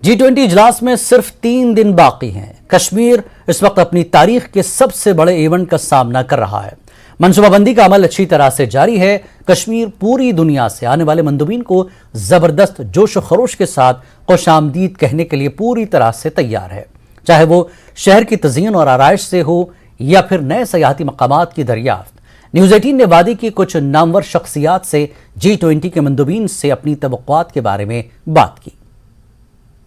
G20 इजलास में सिर्फ 3 दिन बाकी हैं। कश्मीर इस वक्त अपनी तारीख के सबसे बड़े इवेंट का सामना कर रहा है। मनसूबाबंदी का अमल अच्छी तरह से जारी है। कश्मीर पूरी दुनिया से आने वाले मंदुबीन को जबरदस्त जोश व खरोश के साथ खुशामदीद कहने के लिए पूरी तरह से तैयार है, चाहे वो शहर की तज़ीन और आराइश से हो या फिर नए सयाहती मकामात की दरियाफ्त। न्यूज़ 18 ने वादी की कुछ नामवर शख्सियात से G20 के मंदुबीन से अपनी तवक्कुआत के बारे में बात की।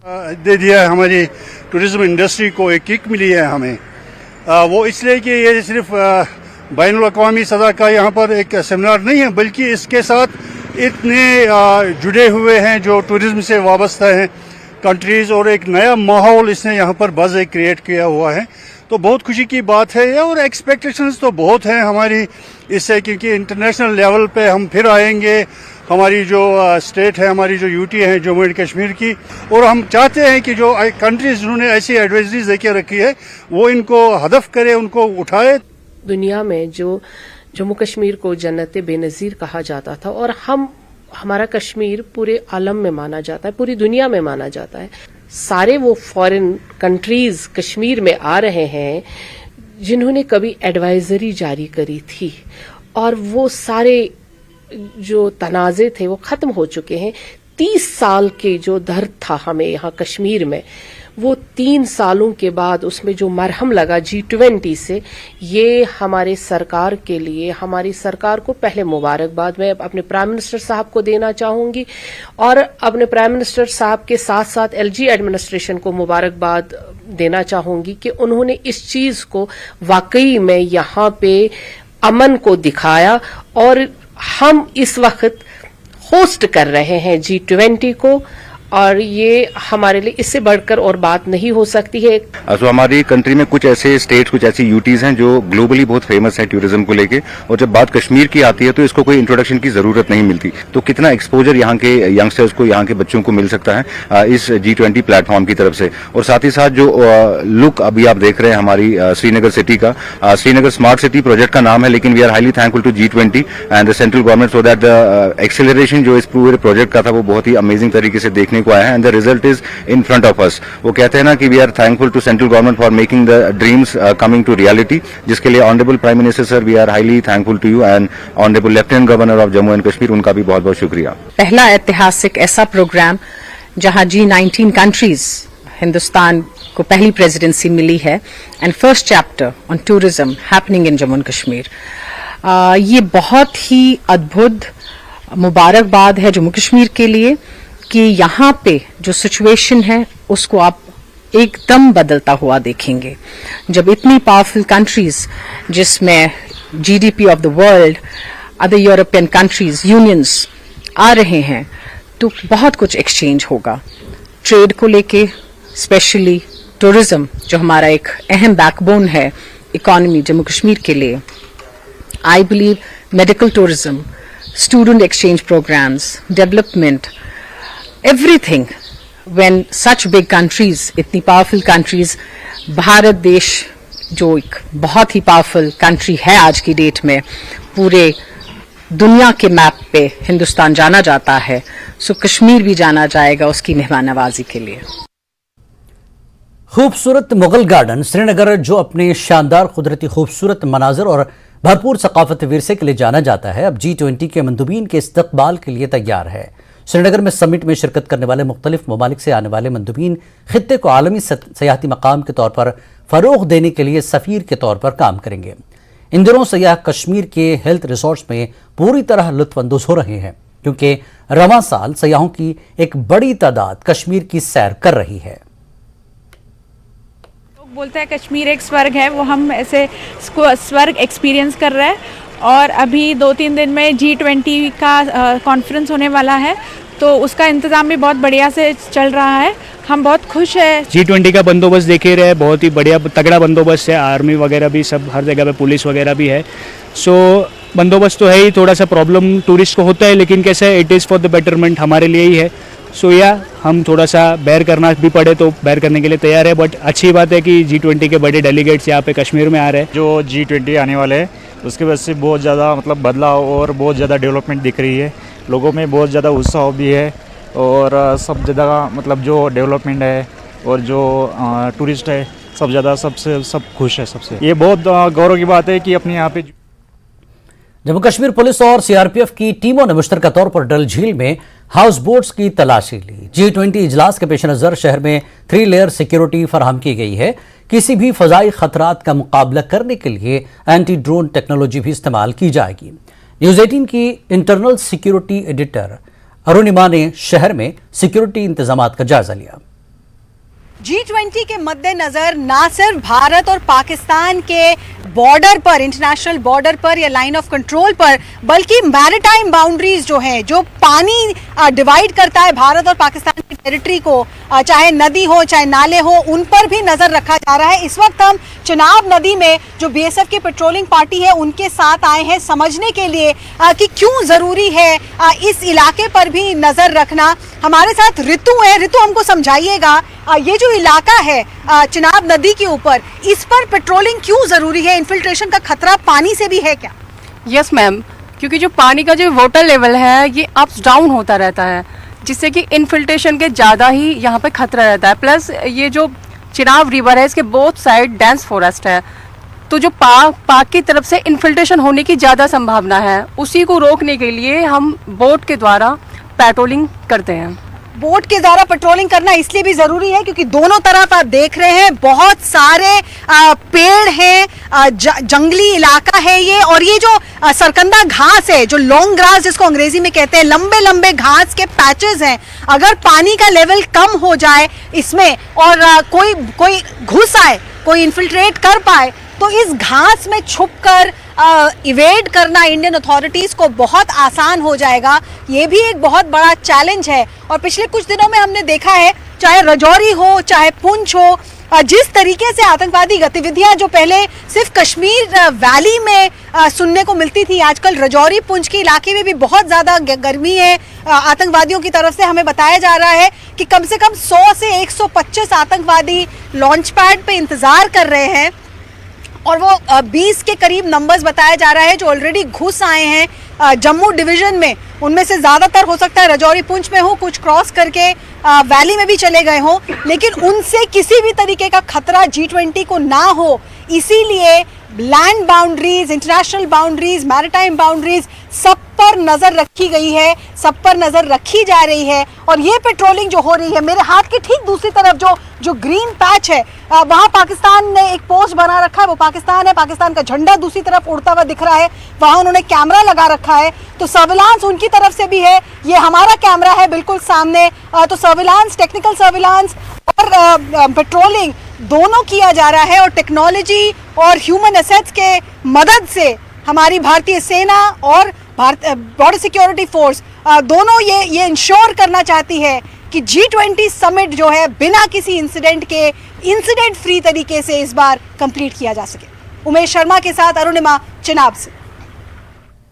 दे दिया है, हमारी टूरिज्म इंडस्ट्री को एक किक मिली है हमें। वो इसलिए कि ये सिर्फ बैनुल अक़वामी सतह का यहाँ पर एक सेमिनार नहीं है, बल्कि इसके साथ इतने जुड़े हुए हैं जो टूरिज्म से वाबस्ता हैं कंट्रीज़, और एक नया माहौल इसने यहाँ पर बज़ क्रिएट किया हुआ है। तो बहुत खुशी की बात है, और एक्सपेक्टेशंस तो बहुत हैं हमारी इससे, क्योंकि इंटरनेशनल लेवल पे हम फिर आएंगे। हमारी जो स्टेट है, हमारी जो यूटी है जम्मू एंड कश्मीर की, और हम चाहते हैं कि जो कंट्रीज जिन्होंने ऐसी एडवाइजरीज देके रखी है वो इनको हदफ करे, उनको उठाए। दुनिया में जो जम्मू कश्मीर को जन्नत बेनज़ीर कहा जाता था, और हमारा कश्मीर पूरे आलम में माना जाता है, पूरी दुनिया में माना जाता है। सारे वो फॉरेन कंट्रीज कश्मीर में आ रहे हैं जिन्होंने कभी एडवाइजरी जारी करी थी, और वो सारे जो तनाज़े थे वो खत्म हो चुके हैं। 30 साल के जो दर्द था हमें यहाँ कश्मीर में, वो 3 सालों के बाद उसमें जो मरहम लगा G20 से, ये हमारे सरकार के लिए, हमारी सरकार को पहले मुबारकबाद मैं अपने प्राइम मिनिस्टर साहब को देना चाहूंगी, और अपने प्राइम मिनिस्टर साहब के साथ साथ LG एडमिनिस्ट्रेशन को मुबारकबाद देना चाहूंगी कि उन्होंने इस चीज को वाकई में यहाँ पे अमन को दिखाया, और हम इस वक्त होस्ट कर रहे हैं G20 को, और ये हमारे लिए इससे बढ़कर और बात नहीं हो सकती है। हमारी कंट्री में कुछ ऐसे स्टेट्स, कुछ ऐसी यूटीज हैं जो ग्लोबली बहुत फेमस है टूरिज्म को लेके, और जब बात कश्मीर की आती है तो इसको कोई इंट्रोडक्शन की जरूरत नहीं मिलती। तो कितना एक्सपोजर यहाँ के यंगस्टर्स को, यहाँ के बच्चों को मिल सकता है इस G20 प्लेटफॉर्म की तरफ से। और साथ ही साथ जो लुक अभी आप देख रहे हैं हमारी श्रीनगर सिटी का, श्रीनगर स्मार्ट सिटी प्रोजेक्ट का नाम है, लेकिन we are highly thankful to G20 and the central government so that the acceleration जो इस पूरे प्रोजेक्ट का था वो बहुत ही अमेजिंग तरीके से देखने को आया है, and the result is in front of us. वो कहते हैं ना कि we are thankful to central government for making the dreams coming to reality, जिसके लिए honourable prime minister sir we are highly thankful to you, and honourable lieutenant governor of Jammu and Kashmir, उनका भी बहुत बहुत शुक्रिया। पहला ऐतिहासिक ऐसा प्रोग्राम जहां G19 कंट्रीज, हिंदुस्तान को पहली प्रेसिडेंसी मिली है, and first chapter on tourism happening in Jammu and Kashmir. ये बहुत ही अद्भुत मुबारकबाद है जम्मू कश्मीर के लिए कि यहाँ पे जो सिचुएशन है उसको आप एकदम बदलता हुआ देखेंगे। जब इतनी पावरफुल कंट्रीज जिसमें GDP of the world, other European countries, unions आ रहे हैं, तो बहुत कुछ एक्सचेंज होगा ट्रेड को लेके, स्पेशली टूरिज्म जो हमारा एक अहम बैकबोन है इकोनॉमी जम्मू कश्मीर के लिए। I believe medical tourism, student exchange programs, development, everything, when such big countries, इतनी पावरफुल कंट्रीज, भारत देश जो एक बहुत ही पावरफुल कंट्री है आज की डेट में, पूरे दुनिया के मैप पे हिंदुस्तान जाना जाता है, सो कश्मीर भी जाना जाएगा उसकी मेहमान नवाजी के लिए। खूबसूरत मुगल गार्डन श्रीनगर, जो अपने शानदार कुदरती खूबसूरत मनाजर और भरपूर सकाफती विरसे के लिए जाना जाता है, अब G20 के मंदुबीन के इस्तकबाल के लिए तैयार है। श्रीनगर में समिट में शिरकत करने वाले मुख्तलिफ ममालिक से आने वाले मंदुबीन खित्ते को आलमी सयाहती मकाम के तौर पर फरोग देने के लिए सफ़ीर के तौर पर काम करेंगे। इन दिनों सयाह कश्मीर के हेल्थ रिसोर्ट्स में पूरी तरह लुत्फअंदोज हो रहे हैं, क्योंकि रवां साल सयाहों की एक बड़ी तादाद कश्मीर की सैर कर रही है। लोग बोलते हैं कश्मीर एक स्वर्ग है, वो हम ऐसे स्वर्ग एक्सपीरियंस कर रहे हैं। और अभी 2-3 दिन में G20 का कॉन्फ्रेंस होने वाला है, तो उसका इंतज़ाम भी बहुत बढ़िया से चल रहा है। हम बहुत खुश है। G20 का बंदोबस्त देखे रहे, बहुत ही बढ़िया तगड़ा बंदोबस्त है, आर्मी वगैरह भी सब हर जगह पे, पुलिस वगैरह भी है। सो बंदोबस्त तो है ही, थोड़ा सा प्रॉब्लम टूरिस्ट को होता है, लेकिन कैसे है, it is for the betterment, हमारे लिए ही है। सो या हम थोड़ा सा बेयर करना भी पड़े तो बेयर करने के लिए तैयार है, बट अच्छी बात है कि G20 के बड़े डेलीगेट्स यहाँ पे कश्मीर में आ रहे हैं। जो G20 आने वाले हैं उसकी वजह से बहुत ज़्यादा मतलब बदलाव और बहुत ज़्यादा डेवलपमेंट दिख रही है, लोगों में बहुत ज़्यादा उत्साह भी है। और सब जगह मतलब जो डेवलपमेंट है और जो टूरिस्ट है सब ज़्यादा सब खुश है सबसे। ये बहुत गौरव की बात है कि अपने यहाँ पे जम्मू कश्मीर पुलिस और सीआरपीएफ की टीमों ने मुश्तरका तौर पर डल झील में हाउस बोट्स की तलाशी ली। G20 इजलास के पेश नजर शहर में 3 लेयर सिक्योरिटी फराहम की गई है। किसी भी फजाई खतरात का मुकाबला करने के लिए एंटी ड्रोन टेक्नोलॉजी भी इस्तेमाल की जाएगी। न्यूज 18 की इंटरनल सिक्योरिटी एडिटर अरुणिमा ने शहर में सिक्योरिटी इंतजाम का जायजा लिया। G20 के मद्देनजर ना सिर्फ भारत और पाकिस्तान के बॉर्डर पर, इंटरनेशनल बॉर्डर पर या लाइन ऑफ कंट्रोल पर, बल्कि मैरिटाइम बाउंड्रीज जो हैं, जो पानी डिवाइड करता है भारत और पाकिस्तान की टेरिटरी को, चाहे नदी हो चाहे नाले हो, उन पर भी नजर रखा जा रहा है। इस वक्त हम चिनाब नदी में जो बीएसएफ की पेट्रोलिंग पार्टी है उनके साथ आए हैं समझने के लिए कि क्यों जरूरी है इस इलाके पर भी नजर रखना। हमारे साथ ऋतु है। ऋतु, हमको समझाइएगा ये जो इलाका है चिनाब नदी के ऊपर, इस पर पेट्रोलिंग क्यों जरूरी है? इन्फिल्ट्रेशन का खतरा पानी से भी है क्या? यस मैम, क्योंकि जो पानी का जो वाटर लेवल है ये अप्स डाउन होता रहता है, जिससे कि इन्फिल्ट्रेशन के ज़्यादा ही यहाँ पे खतरा रहता है। प्लस ये जो चिनाब रिवर है इसके बोथ साइड डेंस फॉरेस्ट है, तो जो पाक की तरफ से इन्फिल्ट्रेशन होने की ज़्यादा संभावना है, उसी को रोकने के लिए हम बोट के द्वारा पेट्रोलिंग करते हैं। बोट के द्वारा पेट्रोलिंग करना इसलिए भी जरूरी है क्योंकि दोनों तरफ आप देख रहे हैं बहुत सारे पेड़ हैं, जंगली इलाका है ये, और ये जो सरकंदा घास है, जो लॉन्ग ग्रास जिसको अंग्रेजी में कहते हैं, लंबे लंबे घास के पैचेस हैं। अगर पानी का लेवल कम हो जाए इसमें और कोई घुस आए, कोई इन्फिल्ट्रेट कर पाए, तो इस घास में छुपकर इवेड करना इंडियन अथॉरिटीज को बहुत आसान हो जाएगा। ये भी एक बहुत बड़ा चैलेंज है। और पिछले कुछ दिनों में हमने देखा है, चाहे राजौरी हो चाहे पुंछ हो, जिस तरीके से आतंकवादी गतिविधियां जो पहले सिर्फ कश्मीर वैली में सुनने को मिलती थी, आजकल राजौरी पुंछ के इलाके में भी बहुत ज्यादा गर्मी है। आतंकवादियों की तरफ से हमें बताया जा रहा है कि कम से कम 100 से 125 आतंकवादी लॉन्च पैड पे इंतजार कर रहे हैं, और वो 20 के करीब नंबर्स बताया जा रहा है जो ऑलरेडी घुस आए हैं जम्मू डिवीजन में। उनमें से ज्यादातर हो सकता है राजौरी पुंछ में हो, कुछ क्रॉस करके वैली में भी चले गए हों, लेकिन उनसे किसी भी तरीके का खतरा G20 को ना हो, इसीलिए land boundaries, international boundaries, maritime boundaries, सब पर नजर रखी गई है, सब पर नजर रखी जा रही है। और ये पेट्रोलिंग जो हो रही है, मेरे हाथ की ठीक दूसरी तरफ जो ग्रीन पैच है, वहां पाकिस्तान ने एक पोस्ट बना रखा है, वो पाकिस्तान है, पाकिस्तान का झंडा दूसरी तरफ उड़ता हुआ दिख रहा है, वहां उन्होंने कैमरा लगा रखा है, तो सर्विलांस उनकी तरफ से भी है। ये हमारा कैमरा है बिल्कुल सामने, तो सर्विलांस, टेक्निकल सर्विलांस और पेट्रोलिंग दोनों किया जा रहा है। और टेक्नोलॉजी और ह्यूमन एसेट्स के मदद से हमारी भारतीय सेना और बॉर्डर सिक्योरिटी फोर्स दोनों ये इंश्योर करना चाहती है कि G20 समिट जो है बिना किसी इंसिडेंट के, इंसिडेंट फ्री तरीके से इस बार कंप्लीट किया जा सके। उमेश शर्मा के साथ अरुणिमा, चिनाब से।